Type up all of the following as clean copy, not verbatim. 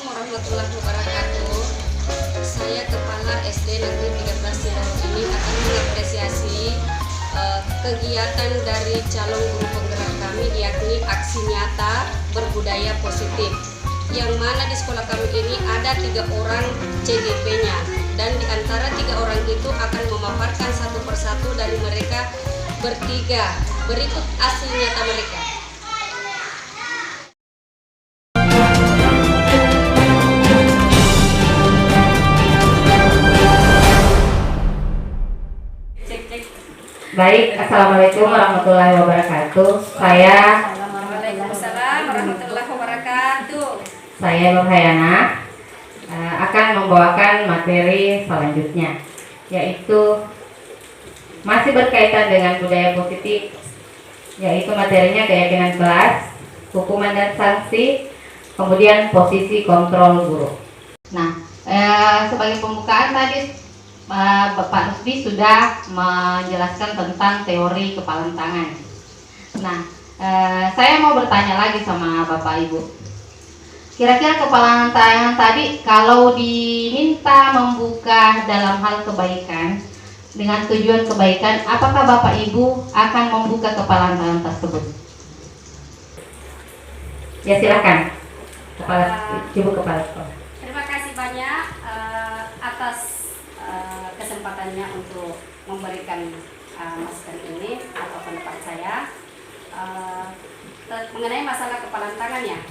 warahmatullahi wabarakatuh. Saya Kepala SD Negeri 13 Cilaku ini akan mengapresiasi kegiatan dari calon guru penggerak kami, yakni aksi nyata berbudaya positif, yang mana di sekolah kami ini ada 3 orang CGP-nya, dan di antara 3 orang itu akan memaparkan satu persatu dari mereka bertiga. Berikut aksi nyata mereka. Baik, Assalamualaikum warahmatullahi wabarakatuh. Waalaikumsalam warahmatullahi wabarakatuh. Saya Nur Hayana akan membawakan materi selanjutnya, yaitu masih berkaitan dengan budaya positif, yaitu materinya keyakinan kelas, hukuman dan sanksi, kemudian posisi kontrol guru. Nah, sebagai pembukaan tadi Bapak Rusdi sudah menjelaskan tentang teori kepalan tangan. Nah, saya mau bertanya lagi sama Bapak Ibu. Kira-kira kepalan tangan tadi kalau diminta membuka dalam hal kebaikan dengan tujuan kebaikan, apakah Bapak Ibu akan membuka kepalan tangan tersebut? Ya, silakan. Ibu Kepala Sekolah. Terima kasih banyak atas kesempatannya untuk memberikan masukan ini atau pendapat saya mengenai masalah kepalan tangannya.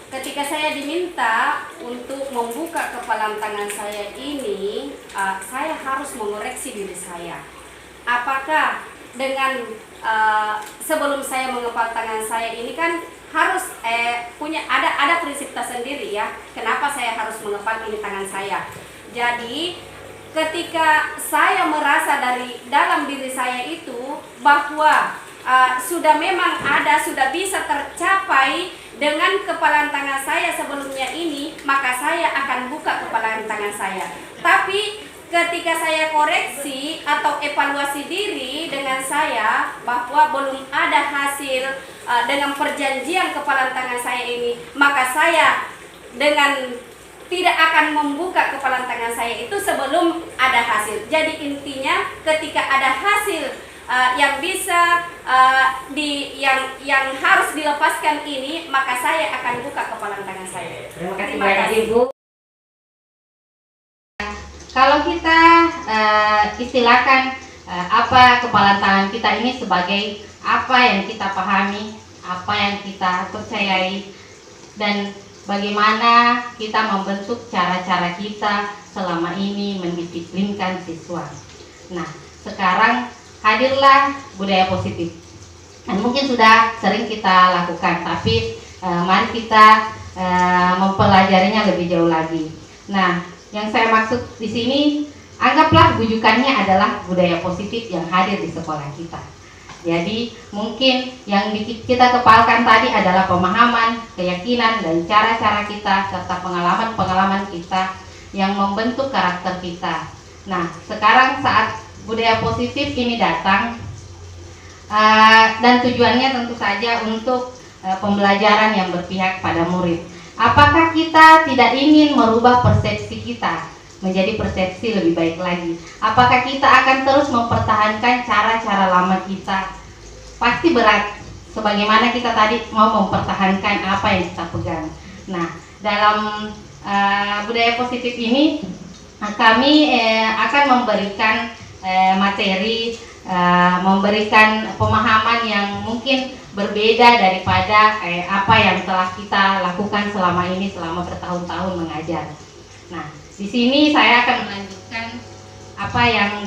Ketika saya diminta untuk membuka kepalan tangan saya ini, saya harus mengoreksi diri saya. Apakah dengan sebelum saya mengepal tangan saya ini kan harus punya ada prinsip tersendiri ya. Kenapa saya harus mengepal ini tangan saya? Jadi ketika saya merasa dari dalam diri saya itu bahwa sudah memang sudah bisa tercapai dengan kepalan tangan saya sebelumnya ini, maka saya akan buka kepalan tangan saya. Tapi ketika saya koreksi atau evaluasi diri dengan saya bahwa belum ada hasil dengan perjanjian kepalan tangan saya ini, maka saya dengan tidak akan membuka kepalan tangan saya itu sebelum ada hasil. Jadi intinya ketika ada hasil yang bisa yang harus dilepaskan ini, maka saya akan buka kepalan tangan saya. Terima kasih banyak Ibu. Kalau kita istilahkan apa kepalan tangan kita ini sebagai apa yang kita pahami, apa yang kita percayai, dan bagaimana kita membentuk cara-cara kita selama ini mendisiplinkan siswa. Nah, sekarang hadirlah budaya positif. Dan mungkin sudah sering kita lakukan, tapi mari kita mempelajarinya lebih jauh lagi. Nah, yang saya maksud di sini, anggaplah rujukannya adalah budaya positif yang hadir di sekolah kita. Jadi mungkin yang kita kepalkan tadi adalah pemahaman, keyakinan, dan cara-cara kita serta pengalaman-pengalaman kita yang membentuk karakter kita. Nah, sekarang saat budaya positif ini datang dan tujuannya tentu saja untuk pembelajaran yang berpihak pada murid. Apakah kita tidak ingin merubah persepsi kita menjadi persepsi lebih baik lagi? Apakah kita akan terus mempertahankan cara-cara lama kita? Pasti berat, sebagaimana kita tadi mau mempertahankan apa yang kita pegang. Nah, dalam budaya positif ini kami akan memberikan materi, memberikan pemahaman yang mungkin berbeda daripada apa yang telah kita lakukan selama ini, selama bertahun-tahun mengajar. Nah, di sini saya akan melanjutkan apa yang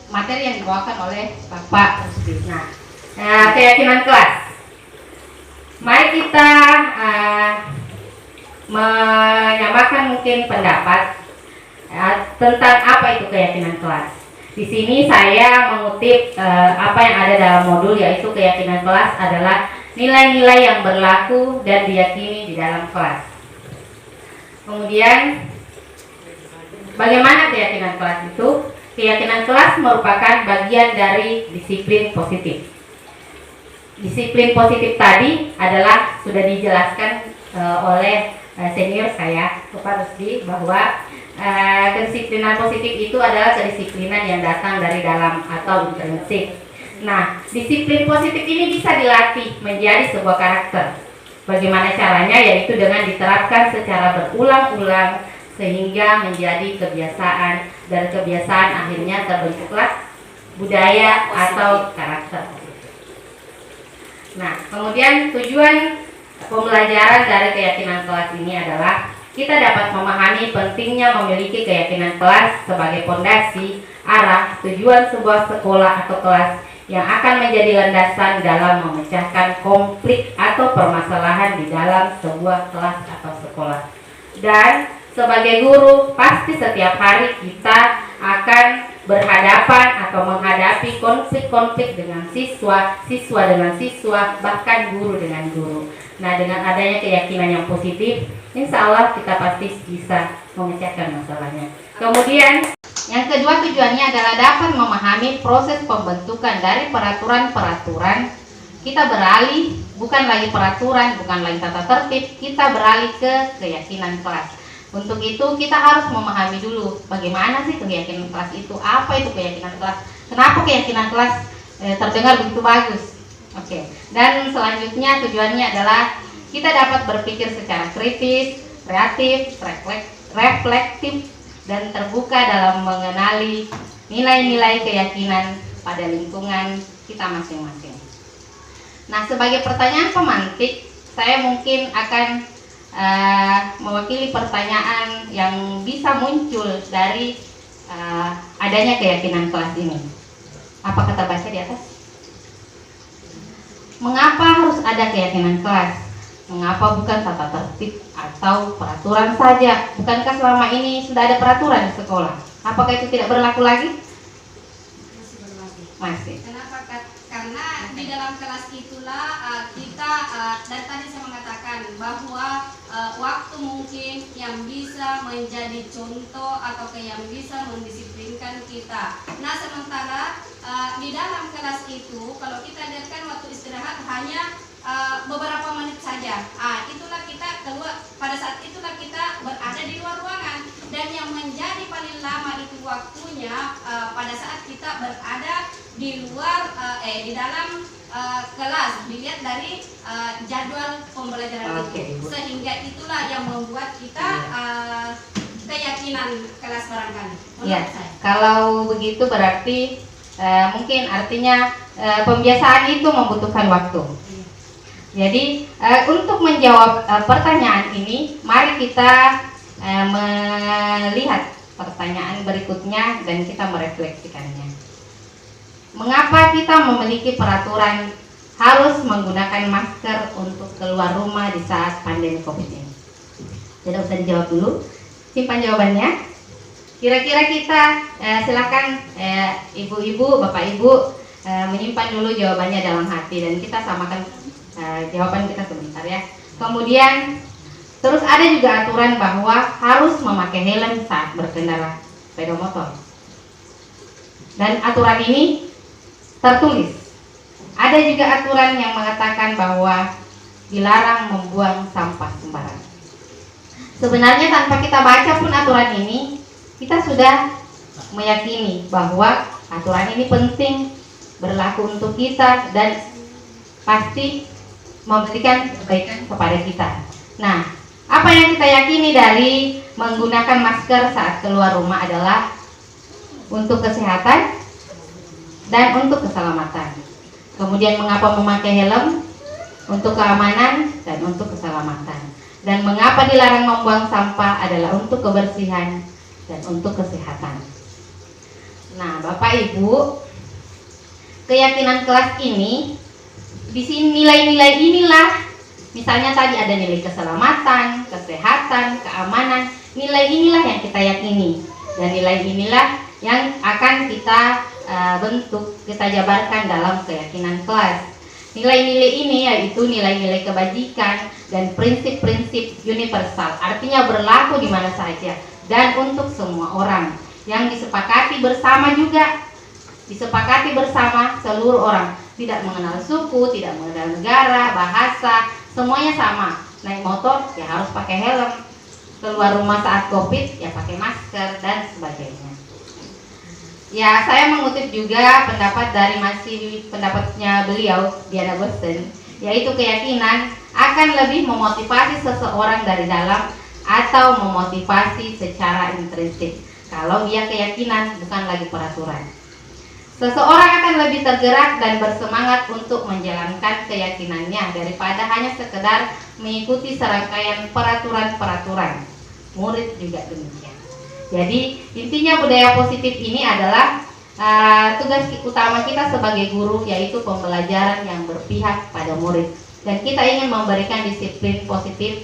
materi yang dibawakan oleh Bapak Rusdi. Nah, keyakinan kelas. Mari kita menyamakan mungkin pendapat tentang apa itu keyakinan kelas. Di sini saya mengutip apa yang ada dalam modul, yaitu keyakinan kelas adalah nilai-nilai yang berlaku dan diyakini di dalam kelas. Kemudian, bagaimana keyakinan kelas itu? Keyakinan kelas merupakan bagian dari disiplin positif. Disiplin positif tadi adalah sudah dijelaskan oleh senior saya, Bapak Rusdi, bahwa kedisiplinan positif itu adalah kedisiplinan yang datang dari dalam atau intrinsik. Nah, disiplin positif ini bisa dilatih menjadi sebuah karakter. Bagaimana caranya? Yaitu dengan diterapkan secara berulang-ulang sehingga menjadi kebiasaan, dan kebiasaan akhirnya terbentuklah budaya atau karakter. Nah, kemudian tujuan pembelajaran dari keyakinan kelas ini adalah kita dapat memahami pentingnya memiliki keyakinan kelas sebagai fondasi, arah, tujuan sebuah sekolah atau kelas yang akan menjadi landasan dalam memecahkan konflik atau permasalahan di dalam sebuah kelas atau sekolah. Dan sebagai guru, pasti setiap hari kita akan berhadapan atau menghadapi konflik-konflik dengan siswa, siswa dengan siswa, bahkan guru dengan guru. Nah, dengan adanya keyakinan yang positif, insya Allah kita pasti bisa memecahkan masalahnya. Kemudian, yang kedua tujuannya adalah dapat memahami proses pembentukan dari peraturan-peraturan. Kita beralih, bukan lagi peraturan, bukan lagi tata tertib, kita beralih ke keyakinan kelas. Untuk itu kita harus memahami dulu bagaimana sih keyakinan kelas itu, apa itu keyakinan kelas, kenapa keyakinan kelas terdengar begitu bagus. Oke. Dan selanjutnya tujuannya adalah kita dapat berpikir secara kritis, kreatif, reflektif, dan terbuka dalam mengenali nilai-nilai keyakinan pada lingkungan kita masing-masing. Nah, sebagai pertanyaan pemantik, saya mungkin akan mewakili pertanyaan yang bisa muncul dari adanya keyakinan kelas ini. Apa kata baca di atas? Mengapa harus ada keyakinan kelas? Mengapa bukan tata tertib atau peraturan saja? Bukankah selama ini sudah ada peraturan di sekolah? Apakah itu tidak berlaku lagi? Masih berlaku. Masih. Kenapa? Karena di dalam kelas itulah kita dan tadi saya mengatakan bahwa waktu mungkin yang bisa menjadi contoh atau yang bisa mendisiplinkan kita. Nah, sementara di dalam kelas itu kalau kita lihatkan waktu istirahat hanya beberapa menit saja. Itulah kita keluar, pada saat itulah kita berada di luar ruangan, dan yang menjadi paling lama itu waktunya pada saat kita berada di luar di dalam kelas, dilihat dari jadwal pembelajaran itu. Sehingga itulah yang membuat kita keyakinan kelas barangkali. Ya, kalau begitu berarti mungkin artinya pembiasaan itu membutuhkan waktu. Jadi untuk menjawab pertanyaan ini, mari kita melihat pertanyaan berikutnya dan kita merefleksikannya. Mengapa kita memiliki peraturan harus menggunakan masker untuk keluar rumah di saat pandemi COVID ini? Tidak usah dijawab dulu, simpan jawabannya. Kira-kira kita silakan ibu-ibu, bapak-ibu menyimpan dulu jawabannya dalam hati dan kita samakan jawaban kita sebentar ya. Kemudian terus ada juga aturan bahwa harus memakai helm saat berkendara sepeda motor. Dan aturan ini tertulis. Ada juga aturan yang mengatakan bahwa dilarang membuang sampah sembarangan. Sebenarnya tanpa kita baca pun aturan ini, kita sudah meyakini bahwa aturan ini penting, berlaku untuk kita dan pasti memberikan kebaikan kepada kita. Nah, apa yang kita yakini dari menggunakan masker saat keluar rumah adalah untuk kesehatan dan untuk keselamatan. Kemudian mengapa memakai helm? Untuk keamanan dan untuk keselamatan. Dan mengapa dilarang membuang sampah adalah untuk kebersihan dan untuk kesehatan. Nah, Bapak Ibu, keyakinan kelas ini, di sini nilai-nilai inilah, misalnya tadi ada nilai keselamatan, kesehatan, keamanan, nilai inilah yang kita yakini. Dan nilai inilah yang akan kita bentuk, kita jabarkan dalam keyakinan kelas. Nilai-nilai ini yaitu nilai-nilai kebajikan dan prinsip-prinsip universal, artinya berlaku di mana saja dan untuk semua orang, yang disepakati bersama juga, disepakati bersama seluruh orang, tidak mengenal suku, tidak mengenal negara, bahasa, semuanya sama. naik motor ya harus pakai helm, keluar rumah saat COVID ya pakai masker dan sebagainya. Ya, saya mengutip juga pendapatnya beliau Diana Boston, yaitu keyakinan akan lebih memotivasi seseorang dari dalam atau memotivasi secara intrinsik. Kalau dia keyakinan bukan lagi peraturan. Seseorang akan lebih tergerak dan bersemangat untuk menjalankan keyakinannya daripada hanya sekedar mengikuti serangkaian peraturan-peraturan. Murid juga demikian. Jadi intinya budaya positif ini adalah tugas utama kita sebagai guru, yaitu pembelajaran yang berpihak pada murid. Dan kita ingin memberikan disiplin positif,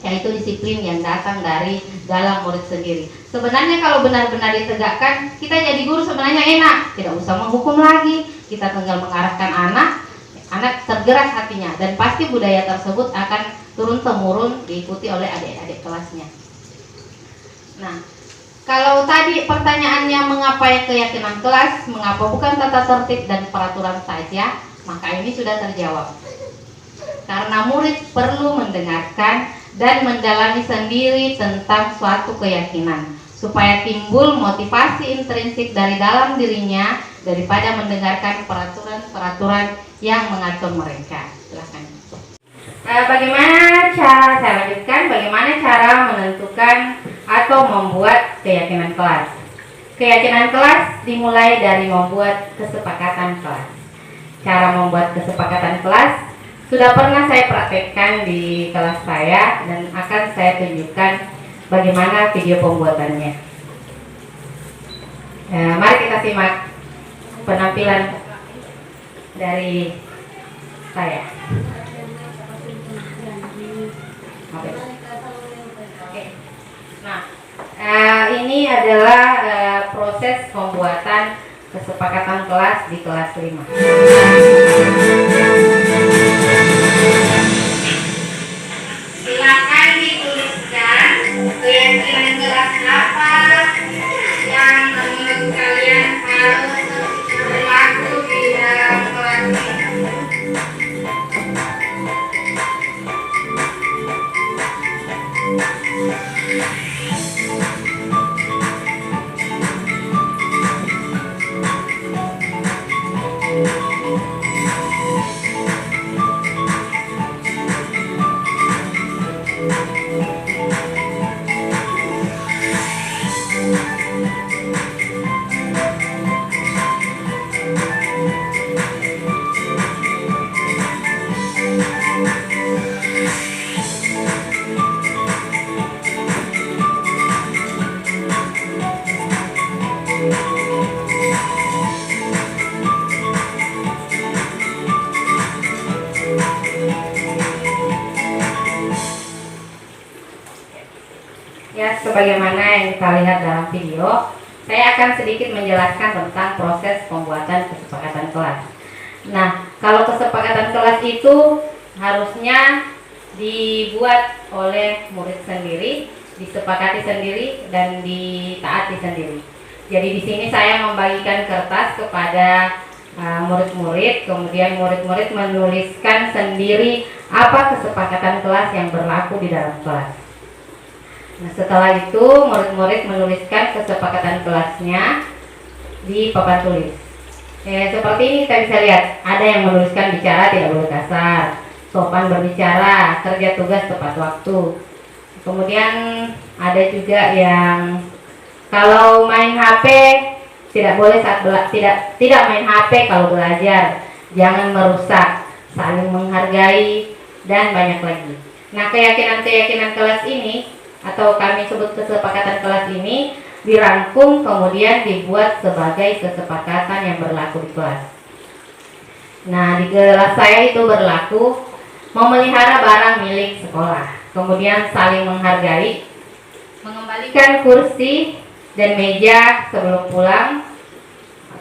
yaitu disiplin yang datang dari dalam murid sendiri. Sebenarnya kalau benar-benar ditegakkan, kita jadi guru sebenarnya enak, tidak usah menghukum lagi, kita tinggal mengarahkan anak tergerak hatinya, dan pasti budaya tersebut akan turun-temurun diikuti oleh adik-adik kelasnya. Nah, kalau tadi pertanyaannya mengapa keyakinan kelas, mengapa bukan tata tertib dan peraturan saja, maka ini sudah terjawab. Karena murid perlu mendengarkan dan mendalami sendiri tentang suatu keyakinan, supaya timbul motivasi intrinsik dari dalam dirinya daripada mendengarkan peraturan-peraturan yang mengatur mereka. Silakan. Bagaimana cara saya lanjutkan? Bagaimana cara menentukan atau membuat keyakinan kelas? Keyakinan kelas dimulai dari membuat kesepakatan kelas. Cara membuat kesepakatan kelas sudah pernah saya praktekkan di kelas saya dan akan saya tunjukkan bagaimana video pembuatannya. Mari kita simak penampilan dari saya. Oke. Nah, ini adalah proses pembuatan kesepakatan kelas di kelas 5. Silakan dituliskan keyakinan kelas apa yang menurut kalian harus berlaku di dalam kelas ini. Ya, sebagaimana yang kita lihat dalam video, saya akan sedikit menjelaskan tentang proses pembuatan kesepakatan kelas. Nah, kalau kesepakatan kelas itu harusnya dibuat oleh murid sendiri, disepakati sendiri, dan ditaati sendiri. Jadi di sini saya membagikan kertas kepada murid-murid, kemudian murid-murid menuliskan sendiri apa kesepakatan kelas yang berlaku di dalam kelas. Nah, setelah itu murid-murid menuliskan kesepakatan kelasnya di papan tulis. Seperti ini kita bisa lihat, ada yang menuliskan bicara tidak boleh kasar, sopan berbicara, kerja tugas tepat waktu. Kemudian ada juga yang kalau main HP tidak boleh tidak main HP kalau belajar, jangan merusak, saling menghargai, dan banyak lagi. Nah, keyakinan-keyakinan kelas ini atau kami sebut kesepakatan kelas ini dirangkum kemudian dibuat sebagai kesepakatan yang berlaku di kelas. Nah, di kelas saya itu berlaku memelihara barang milik sekolah, kemudian saling menghargai, mengembalikan kursi dan meja sebelum pulang,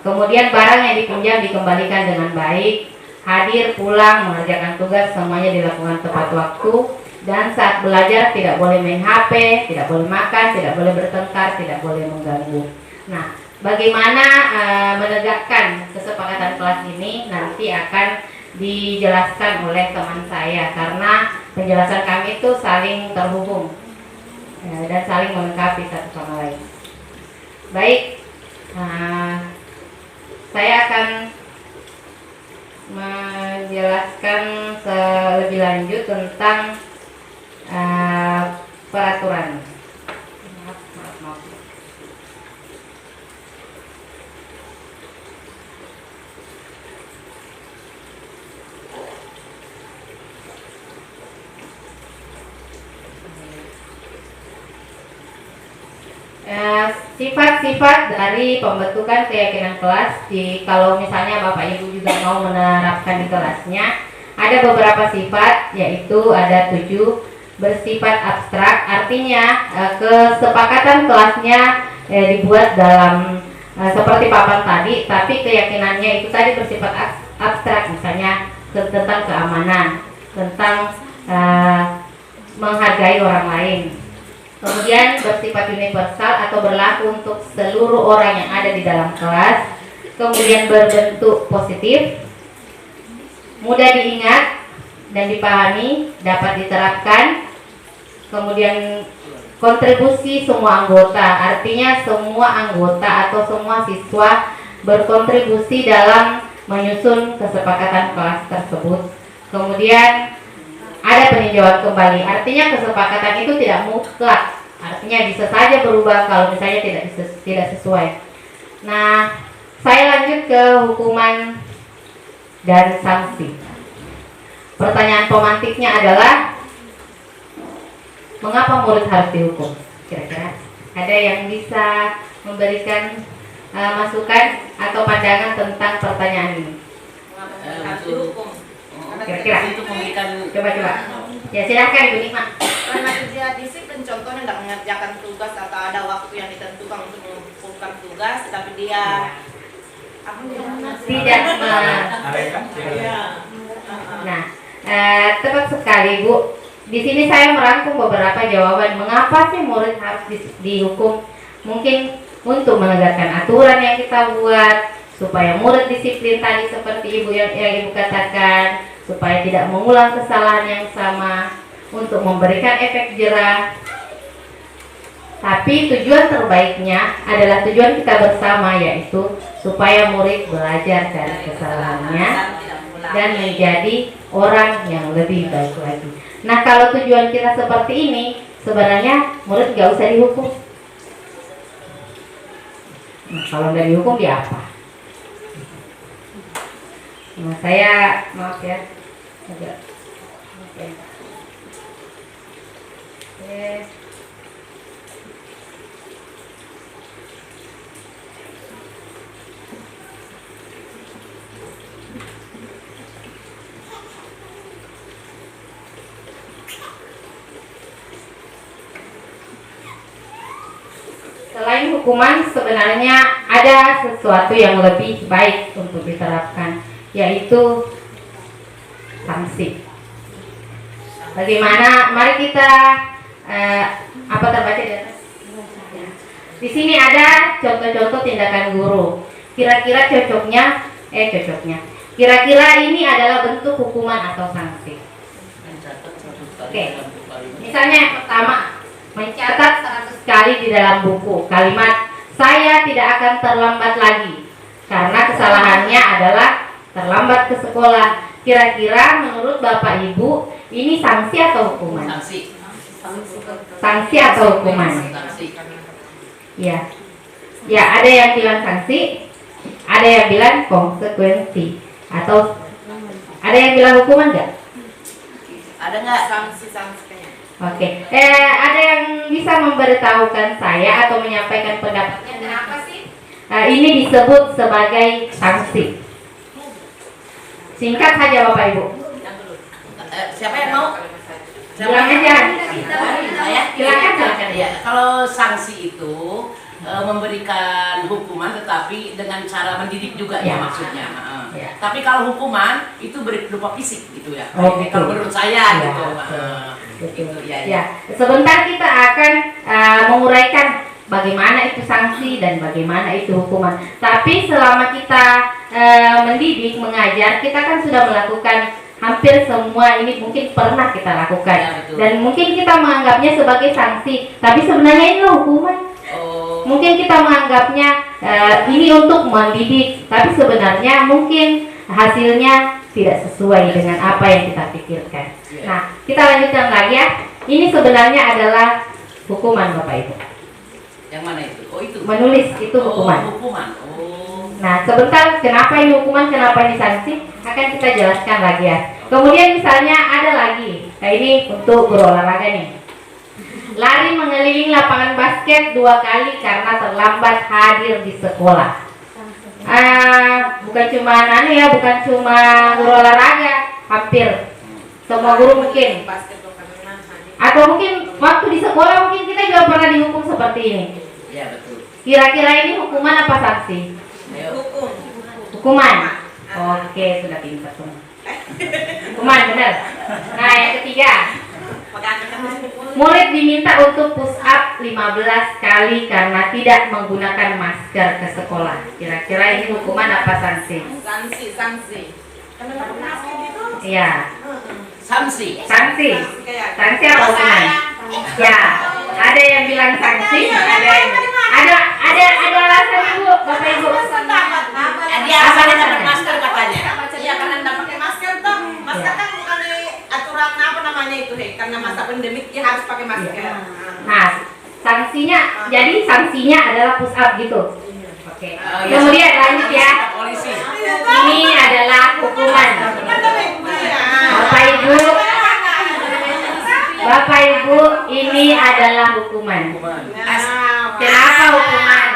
kemudian barang yang dipinjam dikembalikan dengan baik, hadir pulang mengerjakan tugas semuanya dilakukan tepat waktu. Dan saat belajar tidak boleh main HP, tidak boleh makan, tidak boleh bertengkar, tidak boleh mengganggu. Nah, bagaimana menegakkan kesepakatan kelas ini nanti akan dijelaskan oleh teman saya, karena penjelasan kami itu saling terhubung dan saling melengkapi satu sama lain. Baik, saya akan menjelaskan lebih lanjut tentang peraturan. Maaf. Sifat-sifat dari pembentukan keyakinan kelas, kalau misalnya Bapak Ibu juga mau menerapkan di kelasnya, ada beberapa sifat, yaitu ada 7 bersifat abstrak. Artinya kesepakatan kelasnya dibuat dalam seperti papan tadi, tapi keyakinannya itu tadi bersifat abstrak, misalnya tentang keamanan, tentang menghargai orang lain. Kemudian bersifat universal atau berlaku untuk seluruh orang yang ada di dalam kelas. Kemudian berbentuk positif, mudah diingat dan dipahami, dapat diterapkan. Kemudian kontribusi semua anggota, artinya semua anggota atau semua siswa berkontribusi dalam menyusun kesepakatan kelas tersebut. Kemudian ada peninjauan kembali, artinya kesepakatan itu tidak mutlak, artinya bisa saja berubah kalau misalnya tidak sesuai. Nah, saya lanjut ke hukuman dan sanksi. Pertanyaan pemantiknya adalah, mengapa murid harus dihukum? Kira-kira ada yang bisa memberikan masukan atau pandangan tentang pertanyaan ini? Harus dihukum. Kira-kira Untuk memberikan coba ya, silahkan Ibu Nikma. Karena dia disiplin, contohnya tidak mengerjakan tugas atau ada waktu yang ditentukan untuk mengumpulkan tugas, tapi dia Tidak Nah, tepat sekali Bu. Di sini saya merangkum beberapa jawaban mengapa sih murid harus dihukum. Mungkin untuk menegakkan aturan yang kita buat, supaya murid disiplin tadi seperti Ibu yang Ibu katakan, supaya tidak mengulang kesalahan yang sama, untuk memberikan efek jerah. Tapi tujuan terbaiknya adalah tujuan kita bersama, yaitu supaya murid belajar dari kesalahannya dan menjadi orang yang lebih baik lagi. Nah, kalau tujuan kita seperti ini, sebenarnya murid gak usah dihukum. Nah, kalau nggak dihukum dia apa? Nah, saya maaf ya, agak oke. Selain hukuman, sebenarnya ada sesuatu yang lebih baik untuk diterapkan, yaitu sanksi. Bagaimana? Mari kita apa terbaca di atas? Di sini ada contoh-contoh tindakan guru. Kira-kira Kira-kira ini adalah bentuk hukuman atau sanksi. Oke. Misalnya yang pertama, mencatat 100 kali di dalam buku kalimat "saya tidak akan terlambat lagi" karena kesalahannya adalah terlambat ke sekolah. Kira-kira menurut Bapak Ibu ini sanksi atau hukuman? Sanksi atau hukuman? Ya. Ya, ada yang bilang sanksi, ada yang bilang konsekuensi, atau ada yang bilang hukuman enggak? ada nggak sanksi-sanksinya? Oke, ada yang bisa memberitahukan saya atau menyampaikan pendapatnya kenapa sih ini disebut sebagai sanksi? Singkat saja Bapak Ibu. Siapa yang mau? Bilang aja. Silakan. Ya, kalau sanksi itu memberikan hukuman, tetapi dengan cara mendidik juga ya maksudnya. Ya. Tapi kalau hukuman itu berupa fisik gitu ya. Oh, gitu. Kalau menurut saya Ya, gitu. betul. Ya. Ya, sebentar kita akan menguraikan bagaimana itu sanksi dan bagaimana itu hukuman. Tapi selama kita mendidik, mengajar, kita kan sudah melakukan hampir semua ini mungkin pernah kita lakukan. Ya, betul. Dan mungkin kita menganggapnya sebagai sanksi, tapi sebenarnya ini hukuman. Oh. Mungkin kita menganggapnya ini untuk mendidik, tapi sebenarnya mungkin hasilnya tidak sesuai dengan apa yang kita pikirkan. Ya. Nah, kita lanjutkan lagi ya. Ini sebenarnya adalah hukuman Bapak Ibu. Yang mana itu? Oh itu. Menulis itu hukuman. Oh, hukuman. Oh. Nah, sebentar, kenapa ini hukuman, kenapa ini sanksi, akan kita jelaskan lagi ya. Kemudian misalnya ada lagi, nah ini untuk berolahraga nih. Lari mengelilingi lapangan basket 2 kali karena terlambat hadir di sekolah. Bukan cuma bukan cuma guru olahraga, hampir semua guru mungkin. Atau mungkin waktu di sekolah mungkin kita juga pernah dihukum seperti ini. Ya betul. Kira-kira ini hukuman apa sanksi? Ayo. Hukuman. Oke, sudah pintar semua. Hukuman benar. Nah, yang ketiga, murid diminta untuk push up 15 kali karena tidak menggunakan masker ke sekolah. Kira-kira ini hukuman apa sanksi? Sanksi. Karena nggak masker gitu. Iya, Sanksi. sanksi. Sanksi apa hukuman? Ya, ada yang bilang sanksi, ada alasan Ibu, Bapak Ibu. Dia asalnya dapat masker katanya. Iya, karena nggak pakai masker toh. Masker kan bukan di aturan apa namanya itu, karena masa pandemik dia harus pakai masker. Nah, sanksinya, jadi sanksinya adalah push up gitu. Oke. Oh, iya. Kemudian lanjut ya. Polisi. Ini adalah hukuman. Bapak Ibu, ini adalah hukuman. Kenapa hukuman?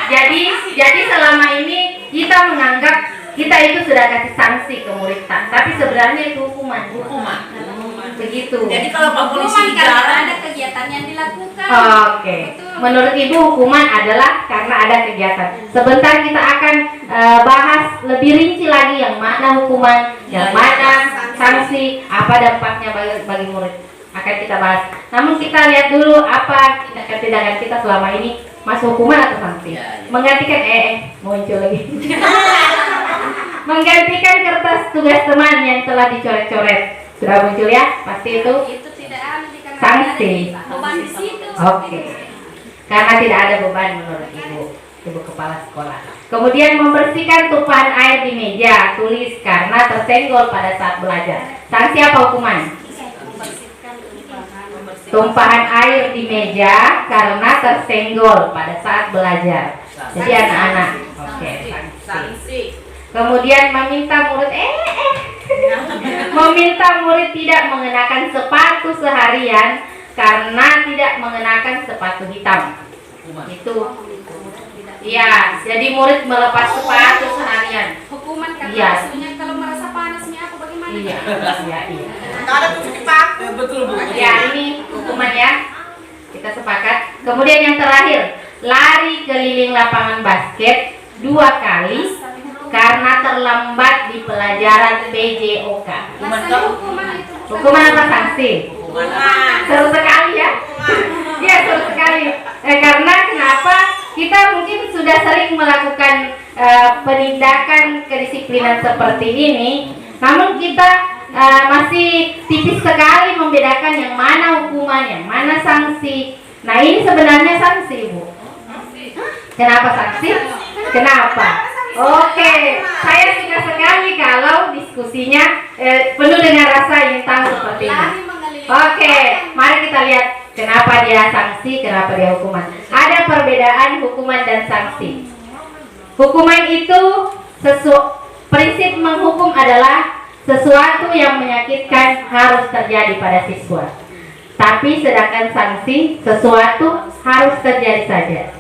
Jadi selama ini kita menganggap kita itu sudah kasih sanksi ke murid, tapi sebenarnya itu hukuman. Hukuman. Begitu. Jadi kalau Pak Polisi Hukuman karena jarang ada kegiatan yang dilakukan. Oke. Betul. Menurut Ibu hukuman adalah karena ada kegiatan. Sebentar kita akan bahas lebih rinci lagi yang mana hukuman, yang mana sanksi, apa dampaknya bagi murid. Akan kita bahas. Namun kita lihat dulu apa tindakan kita selama ini, masuk hukuman atau sanksi. Ya. Menggantikan muncul lagi. Menggantikan kertas tugas teman yang telah dicoret-coret. Sudah muncul ya? Pasti itu Itu tidak ada dikarenakan sanksi. ada beban di situ. Oke. Karena tidak ada beban menurut Ibu kepala sekolah. Kemudian membersihkan tumpahan air di meja, tulis karena tersenggol pada saat belajar. Sanksi apa hukuman? Membersihkan Tumpahan air di meja karena tersenggol pada saat belajar. Jadi anak-anak. Oke, sanksi. Sanksi. Kemudian meminta murid meminta murid tidak mengenakan sepatu seharian karena tidak mengenakan sepatu hitam. hukuman. Itu. Iya, jadi murid melepas sepatu seharian. Hukuman karena Iya. maksudnya kalau merasa panasnya apa bagaimana? Iya, iya. Nggak ada tuh sepatu. Betul Bu. Ya, ini hukuman ya. Kita sepakat. Kemudian yang terakhir, lari keliling lapangan basket 2 kali karena terlambat di pelajaran PJOK. Rasanya hukuman itu bukan Hukuman apa sanksi? Hukuman. Seru sekali ya. Iya, seru sekali. Karena kenapa? Kita mungkin sudah sering melakukan penindakan kedisiplinan seperti ini, namun kita masih tipis sekali membedakan yang mana hukuman, yang mana sanksi. Nah, ini sebenarnya sanksi, Bu. Kenapa sanksi? Kenapa? Oke, saya suka sekali kalau diskusinya penuh dengan rasa ingin tahu seperti ini. lari mengelilingi. Oke, mari kita lihat kenapa dia sanksi, kenapa dia hukuman. Ada perbedaan hukuman dan sanksi. Hukuman itu prinsip menghukum adalah sesuatu yang menyakitkan harus terjadi pada siswa. Tapi sedangkan sanksi sesuatu harus terjadi saja.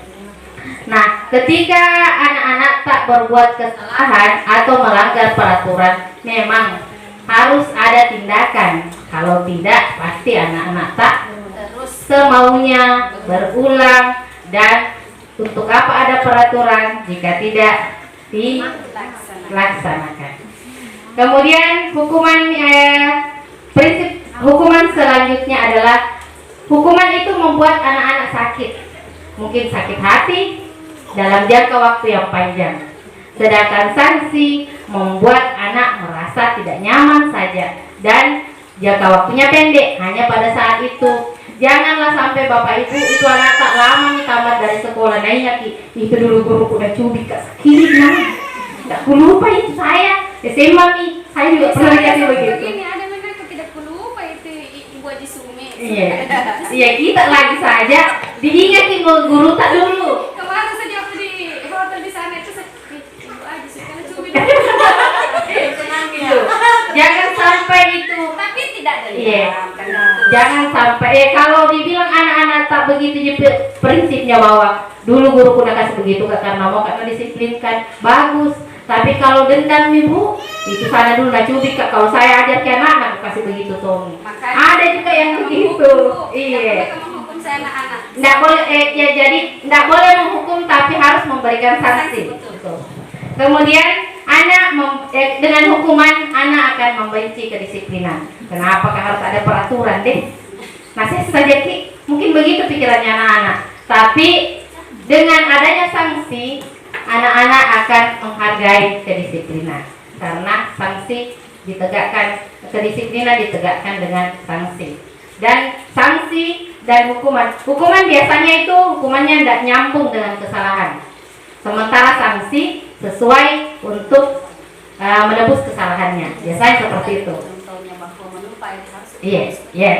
Nah, ketika anak-anak tak berbuat kesalahan atau melanggar peraturan, memang harus ada tindakan. Kalau tidak, pasti anak-anak tak Terus semaunya berulang. Dan untuk apa ada peraturan jika tidak dilaksanakan? Kemudian prinsip hukuman selanjutnya adalah hukuman itu membuat anak-anak sakit. Mungkin sakit hati dalam jangka waktu yang panjang. Sedangkan sanksi membuat anak merasa tidak nyaman saja dan jangka waktunya pendek, hanya pada saat itu. Janganlah sampai bapak ibu itu anak tak lama nih tamat dari sekolah, nah ingat itu dulu guruku udah cubit kak kiri nah, tidak lupa itu saya SMA nih, saya juga pernah dikasih begitu. Begini, ada mereka tidak lupa itu Ibu Haji Sumi. Iya, iya kita lagi saja diingatin guru tak dulu. Kemarin saja waktu di hotel di sana itu Ibu Haji Sumi kan cubit. Gitu. Jangan sampai itu. Tapi tidak dendam. Iya. Kan itu. Jangan sampai kalau dibilang anak-anak tak begitu prinsipnya bahwa dulu guru pun kasih begitu karena mau karena disiplinkan bagus. Tapi kalau dendam ibu itu sana dulu nak cubit kak. Kalau saya ajar ke anak kasih begitu Tommy. Makanya Ada juga yang begitu. Iya. Mereka menghukum saya anak-anak. Nggak boleh ya jadi nggak boleh menghukum tapi harus memberikan sanksi. Betul. Kemudian dengan hukuman anak akan membenci kedisiplinan. Kenapa harus ada peraturan deh? Nah saya saja mungkin begitu pikirannya anak-anak. Tapi dengan adanya sanksi, anak-anak akan menghargai kedisiplinan. Karena sanksi ditegakkan, kedisiplinan ditegakkan dengan sanksi. Dan sanksi dan hukuman biasanya itu hukumannya tidak nyambung dengan kesalahan. Sementara sanksi sesuai untuk menebus kesalahannya. Biasanya seperti itu. Contohnya bahwa menumpah itu harus. Iya,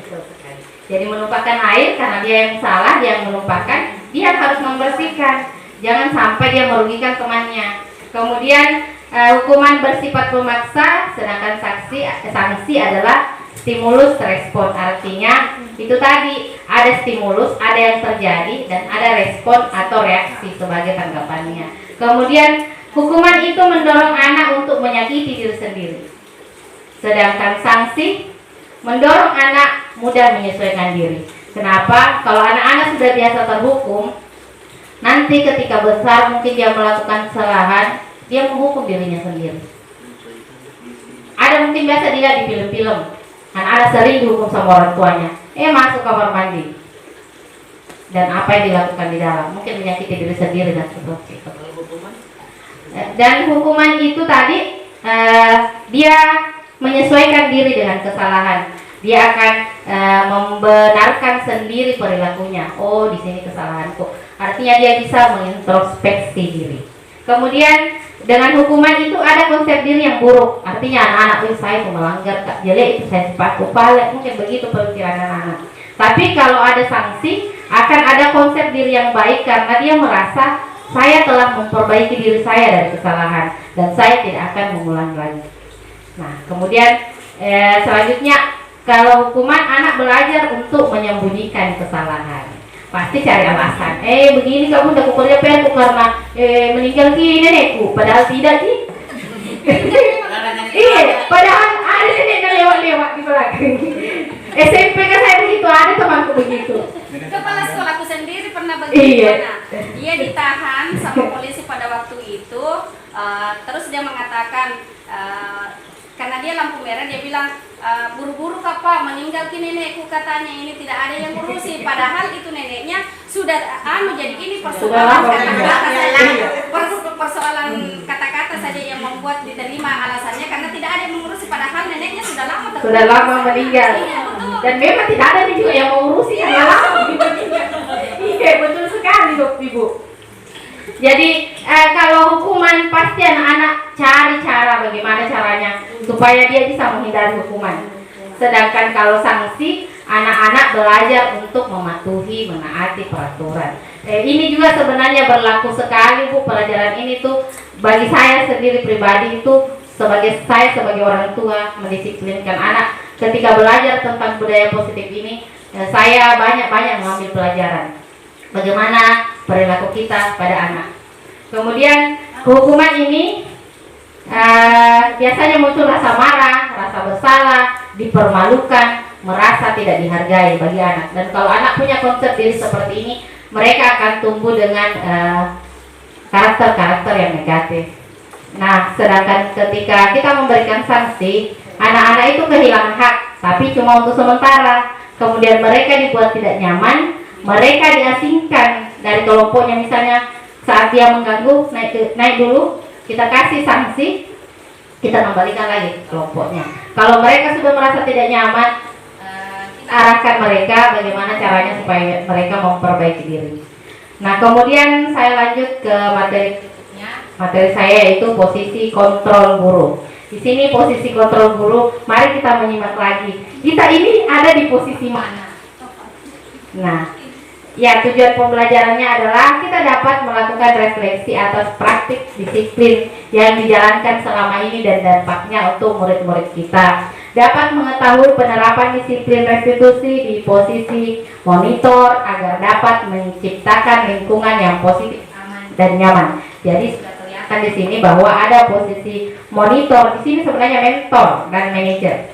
betul sekali. Jadi menumpahkan air karena dia yang salah, dia yang menumpahkan, dia harus membersihkan. Jangan sampai dia merugikan temannya. Kemudian hukuman bersifat memaksa, sedangkan sanksi adalah stimulus respon. Artinya itu tadi ada stimulus, ada yang terjadi dan ada respon atau reaksi sebagai tanggapannya. Kemudian hukuman itu mendorong anak untuk menyakiti diri sendiri. Sedangkan sanksi mendorong anak mudah menyesuaikan diri. Kenapa? Kalau anak-anak sudah biasa terhukum, nanti ketika besar mungkin dia melakukan kesalahan, dia menghukum dirinya sendiri. Ada mungkin biasa dilihat di film-film, anak-anak sering dihukum sama orang tuanya. Masuk kamar mandi. Dan apa yang dilakukan di dalam mungkin menyakiti diri sendiri dan seperti itu. Dan hukuman itu tadi dia menyesuaikan diri dengan kesalahan. Dia akan membenarkan sendiri perilakunya. Oh, di sini kesalahanku. Artinya dia bisa mengintrospeksi diri. Kemudian dengan hukuman itu ada konsep diri yang buruk. Artinya anak-anak itu saya melanggar tak jelek itu saya sepatu palek, mungkin begitu pemikiran anak-anak. Tapi kalau ada sanksi akan ada konsep diri yang baik karena dia merasa saya telah memperbaiki diri saya dari kesalahan dan saya tidak akan mengulangi lagi. Nah, kemudian selanjutnya kalau hukuman anak belajar untuk menyembunyikan kesalahan. Pasti cari alasan. Begini kamu udah kukerja PR karena meninggal ki nenekku, padahal tidak sih. Iya, padahal ada nenek yang lewat-lewat di belakang. SMP kan saya begitu, ada temanku begitu. Kepala sekolahku sendiri pernah bagaimana? Dia ditahan sama polisi pada waktu itu, terus dia mengatakan karena dia lampu merah, dia bilang buru-buru kapa meninggal ki nenekku, katanya ini tidak ada yang ngurusi, padahal itu neneknya sudah jadi ini persoalan kata-kata saja, persoalan kata-kata saja yang membuat diterima alasannya karena tidak ada yang mengurusi, padahal neneknya sudah lama meninggal. Iya, betul. Dan memang tidak ada juga yang mengurusi yang lama. Iya, betul sekali Ibu. Jadi kalau hukuman pasti anak-anak cari cara bagaimana caranya supaya dia bisa menghindari hukuman. Sedangkan kalau sanksi, anak-anak belajar untuk mematuhi, menaati peraturan. Ini juga sebenarnya berlaku sekali Bu, pelajaran ini tuh bagi saya sendiri pribadi itu sebagai orang tua mendisiplinkan anak. Ketika belajar tentang budaya positif ini, saya banyak mengambil pelajaran. Bagaimana perilaku kita pada anak. Kemudian hukuman ini biasanya muncul rasa marah, rasa bersalah, dipermalukan, merasa tidak dihargai bagi anak. Dan kalau anak punya konsep diri seperti ini, mereka akan tumbuh dengan karakter-karakter yang negatif. Nah, sedangkan ketika kita memberikan sanksi, anak-anak itu kehilangan hak, tapi cuma untuk sementara. Kemudian mereka dibuat tidak nyaman, mereka diasingkan dari kelompoknya. Misalnya saat dia mengganggu, naik dulu, kita kasih sanksi, kita kembalikan lagi ke kelompoknya. Kalau mereka sudah merasa tidak nyaman, kita arahkan mereka bagaimana caranya supaya mereka memperbaiki diri. Nah, kemudian saya lanjut ke materi berikutnya. Materi saya yaitu posisi kontrol guru. Di sini posisi kontrol guru, mari kita menyimak lagi. Kita ini ada di posisi mana? Nah, ya, tujuan pembelajarannya adalah kita dapat melakukan refleksi atas praktik disiplin yang dijalankan selama ini dan dampaknya untuk murid-murid kita. Dapat mengetahui penerapan disiplin restitusi di posisi monitor agar dapat menciptakan lingkungan yang positif, aman, dan nyaman. Jadi sudah kelihatan di sini bahwa ada posisi monitor, di sini sebenarnya mentor dan manajer.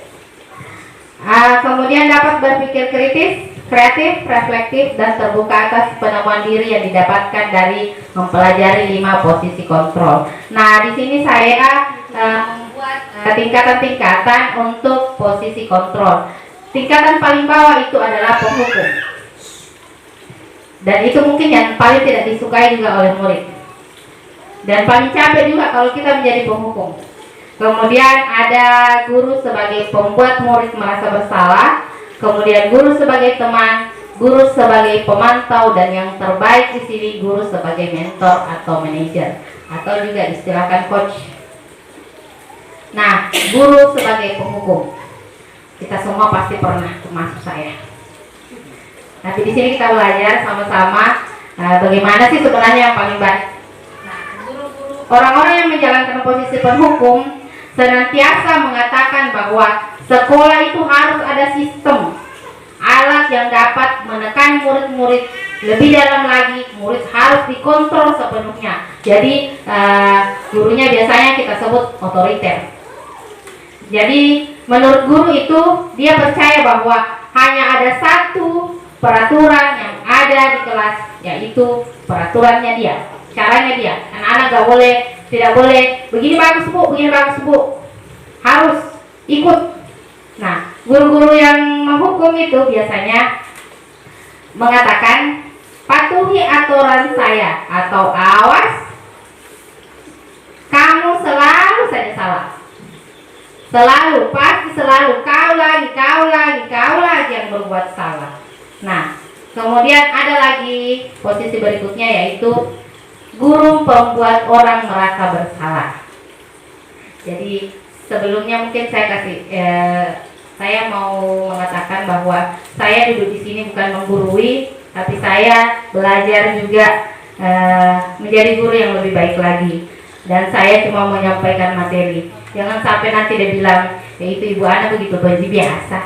Kemudian dapat berpikir kritis, kreatif, reflektif, dan terbuka atas penemuan diri yang didapatkan dari mempelajari 5 posisi kontrol. Nah, di sini saya membuat tingkatan-tingkatan untuk posisi kontrol. Tingkatan paling bawah itu adalah penghukum, dan itu mungkin yang paling tidak disukai juga oleh murid, dan paling capek juga kalau kita menjadi penghukum. Kemudian ada guru sebagai pembuat murid merasa bersalah, kemudian guru sebagai teman, guru sebagai pemantau, dan yang terbaik di sini guru sebagai mentor atau manajer, atau juga istilahkan coach. Nah, guru sebagai penghukum, kita semua pasti pernah, termasuk saya. Tapi di sini kita belajar sama-sama bagaimana sih sebenarnya yang paling baik. Nah, guru-guru, orang-orang yang menjalankan posisi penghukum senantiasa mengatakan bahwa sekolah itu harus ada sistem, alat yang dapat menekan murid-murid lebih dalam lagi. Murid harus dikontrol sepenuhnya. Jadi gurunya biasanya kita sebut otoriter. Jadi menurut guru itu dia percaya bahwa hanya ada satu peraturan yang ada di kelas, yaitu peraturannya dia, caranya dia. Anak-anak tidak boleh begini bagus bu, begini bagus bu, harus ikut. Nah, guru-guru yang menghukum itu biasanya mengatakan patuhi aturan saya, atau awas kamu selalu saja salah. Selalu, pasti selalu, kau lagi yang berbuat salah. Nah, kemudian ada lagi posisi berikutnya, yaitu guru pembuat orang merasa bersalah. Jadi sebelumnya mungkin saya mau mengatakan bahwa saya duduk di sini bukan menggurui, tapi saya belajar juga menjadi guru yang lebih baik lagi. Dan saya cuma menyampaikan materi. Jangan sampai nanti dia bilang, ya itu Ibu Ana begitu biasa.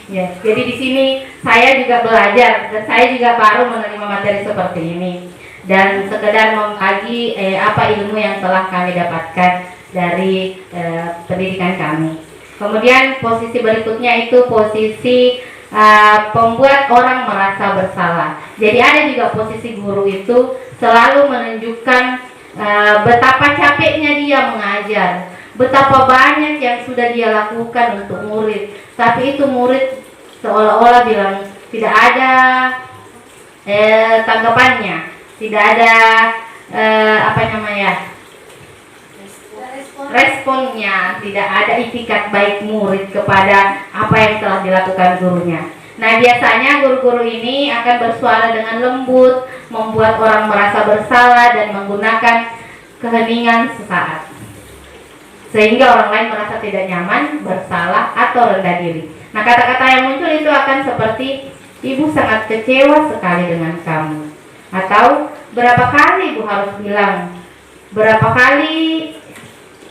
Ya, jadi di sini saya juga belajar, dan saya juga baru menerima materi seperti ini, dan sekedar membagi apa ilmu yang telah kami dapatkan dari pendidikan kami. Kemudian posisi berikutnya itu posisi pembuat orang merasa bersalah. Jadi ada juga posisi guru itu selalu menunjukkan betapa capeknya dia mengajar, betapa banyak yang sudah dia lakukan untuk murid, tapi itu murid seolah-olah bilang tidak ada tanggapannya, tidak ada responnya, tidak ada itikat baik murid kepada apa yang telah dilakukan gurunya. Nah, biasanya guru-guru ini akan bersuara dengan lembut, membuat orang merasa bersalah, dan menggunakan keheningan sesaat, sehingga orang lain merasa tidak nyaman, bersalah, atau rendah diri. Nah, kata-kata yang muncul itu akan seperti, Ibu sangat kecewa sekali dengan kamu, atau berapa kali Ibu harus bilang, berapa kali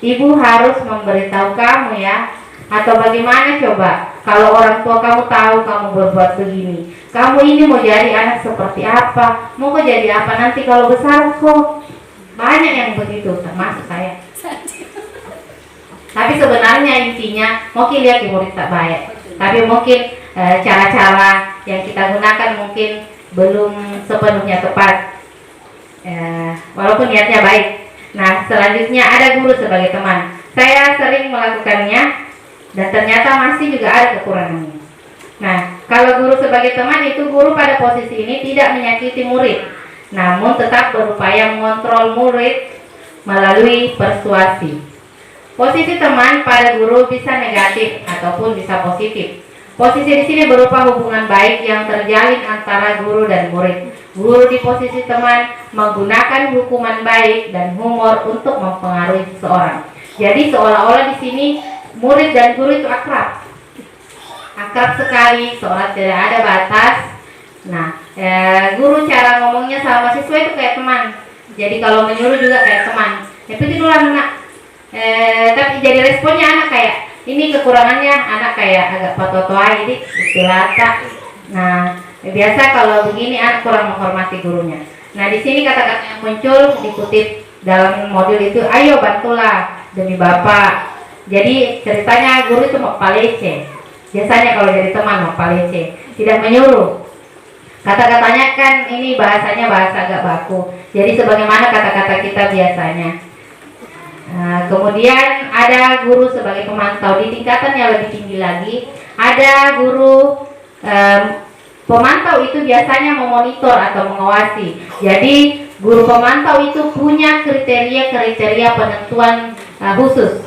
Ibu harus memberitahu kamu ya, atau bagaimana coba kalau orang tua kamu tahu kamu berbuat begini, kamu ini mau jadi anak seperti apa, mau kok jadi apa nanti kalau besar kok. Banyak yang begitu, termasuk saya. Tapi sebenarnya intinya mungkin lihat murid tak baik, tapi mungkin cara-cara yang kita gunakan mungkin belum sepenuhnya tepat, walaupun niatnya baik. Nah, selanjutnya ada guru sebagai teman. Saya sering melakukannya, dan ternyata masih juga ada kekurangannya. Nah, kalau guru sebagai teman itu guru pada posisi ini tidak menyakiti murid, namun tetap berupaya mengontrol murid melalui persuasi. Posisi teman pada guru bisa negatif ataupun bisa positif. Posisi di sini berupa hubungan baik yang terjalin antara guru dan murid. Guru di posisi teman menggunakan hukuman baik dan humor untuk mempengaruhi seseorang. Jadi seolah-olah di sini murid dan guru itu akrab sekali, seolah tidak ada batas. Nah, guru cara ngomongnya sama siswa itu kayak teman. Jadi kalau menyuruh juga kayak teman. Itu dulu anak. Tapi jadi responnya anak kayak ini, kekurangannya anak kayak agak patotoa, jadi istilata. Nah, biasa kalau begini anak kurang menghormati gurunya. Nah, di sini kata-kata yang muncul dikutip dalam modul itu, ayo bantulah demi Bapak. Jadi ceritanya guru itu mau palece. Biasanya kalau jadi teman mau palece, tidak menyuruh. Kata-katanya kan ini bahasanya bahasa agak baku. Jadi sebagaimana kata-kata kita biasanya. Kemudian ada guru sebagai pemantau. Di tingkatan yang lebih tinggi lagi ada guru pemantau, itu biasanya memonitor atau mengawasi. Jadi guru pemantau itu punya kriteria penentuan khusus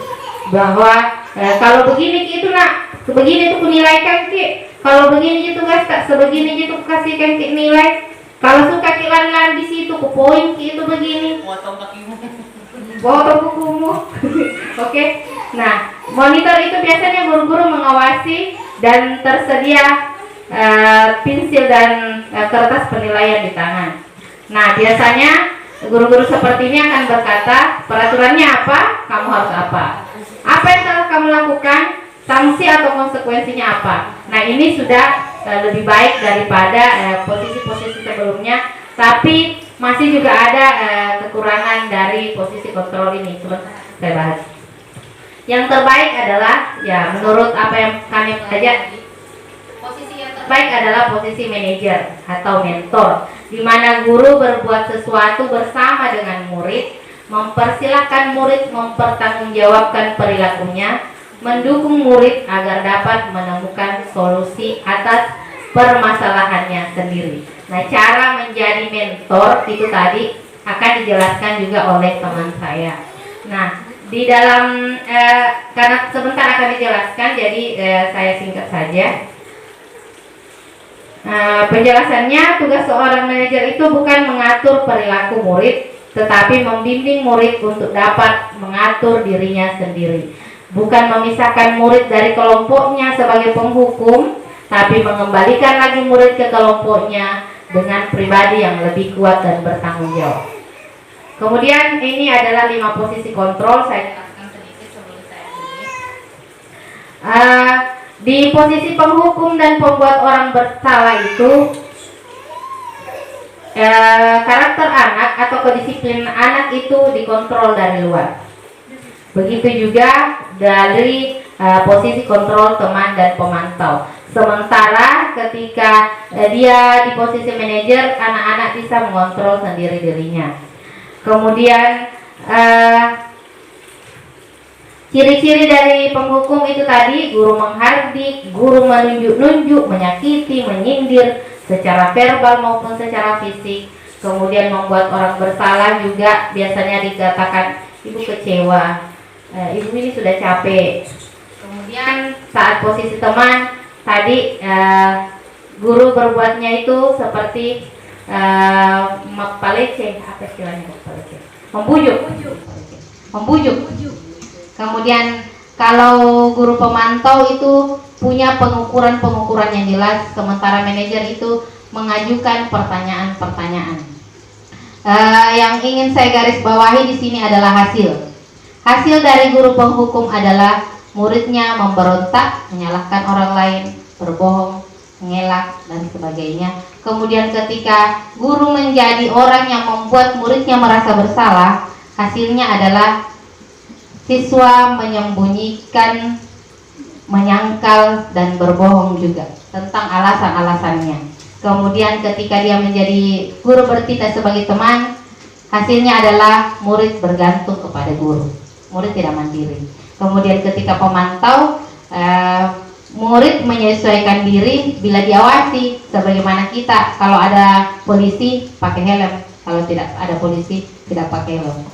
bahwa kalau begini itu nak, sebegini itu kunilaikan ki, kalau begini itu guys tak sebegini itu kasihkan ki nilai, kalau suka ki lan di situ ku poin ki itu begini. Potong kukumu. Oke. Nah, monitor itu biasanya guru-guru mengawasi dan tersedia pensil dan kertas penilaian di tangan. Nah, biasanya guru-guru seperti ini akan berkata, peraturannya apa, kamu harus apa. Apa yang telah kamu lakukan, sanksi atau konsekuensinya apa. Nah, ini sudah lebih baik daripada posisi-posisi sebelumnya, tapi masih juga ada kekurangan dari posisi kontrol ini. Coba saya bahas. Yang terbaik adalah, ya menurut apa yang kami pelajari, posisi yang terbaik adalah posisi manajer atau mentor, di mana guru berbuat sesuatu bersama dengan murid, mempersilahkan murid mempertanggungjawabkan perilakunya, mendukung murid agar dapat menemukan solusi atas permasalahannya sendiri. Nah, cara menjadi mentor itu tadi akan dijelaskan juga oleh teman saya. Nah, di dalam karena sebentar akan dijelaskan, jadi saya singkat saja. Penjelasannya, tugas seorang manajer itu bukan mengatur perilaku murid, tetapi membimbing murid untuk dapat mengatur dirinya sendiri. Bukan memisahkan murid dari kelompoknya sebagai penghukum, tapi mengembalikan lagi murid ke kelompoknya dengan pribadi yang lebih kuat dan bertanggung jawab. Kemudian ini adalah 5 posisi kontrol. Saya jelaskan sedikit sebelum saya tulis. Di posisi penghukum dan pembuat orang bersalah itu, karakter anak atau kedisiplinan anak itu dikontrol dari luar. Begitu juga dari posisi kontrol teman dan pemantau. Sementara ketika dia di posisi manajer, anak-anak bisa mengontrol sendiri dirinya. Kemudian ciri-ciri dari penghukum itu tadi, guru menghardik, guru menunjuk-nunjuk, menyakiti, menyindir secara verbal maupun secara fisik. Kemudian membuat orang bersalah juga biasanya dikatakan ibu kecewa, ibu ini sudah capek. Kemudian saat posisi teman tadi, guru berbuatnya itu seperti palece, apa istilahnya palece? Membujuk. Kemudian kalau guru pemantau itu punya pengukuran yang jelas, sementara manajer itu mengajukan pertanyaan-pertanyaan. Yang ingin saya garis bawahi di sini adalah hasil. Hasil dari guru penghukum adalah muridnya memberontak, menyalahkan orang lain, berbohong, mengelak, dan sebagainya. Kemudian ketika guru menjadi orang yang membuat muridnya merasa bersalah, hasilnya adalah siswa menyembunyikan, menyangkal, dan berbohong juga tentang alasan-alasannya. Kemudian ketika dia menjadi guru bertindak sebagai teman, hasilnya adalah murid bergantung kepada guru. Murid tidak mandiri. Kemudian ketika pemantau, murid menyesuaikan diri bila diawasi, sebagaimana kita kalau ada polisi pakai helm, Kalau tidak ada polisi tidak pakai helm.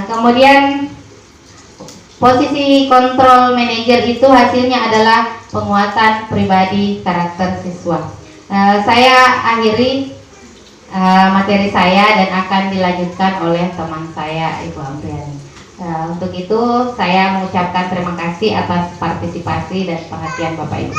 Kemudian posisi kontrol manajer itu hasilnya adalah penguatan pribadi karakter siswa. Saya akhiri materi saya dan akan dilanjutkan oleh teman saya, Ibu Amriani. Untuk itu saya mengucapkan terima kasih atas partisipasi dan perhatian Bapak Ibu.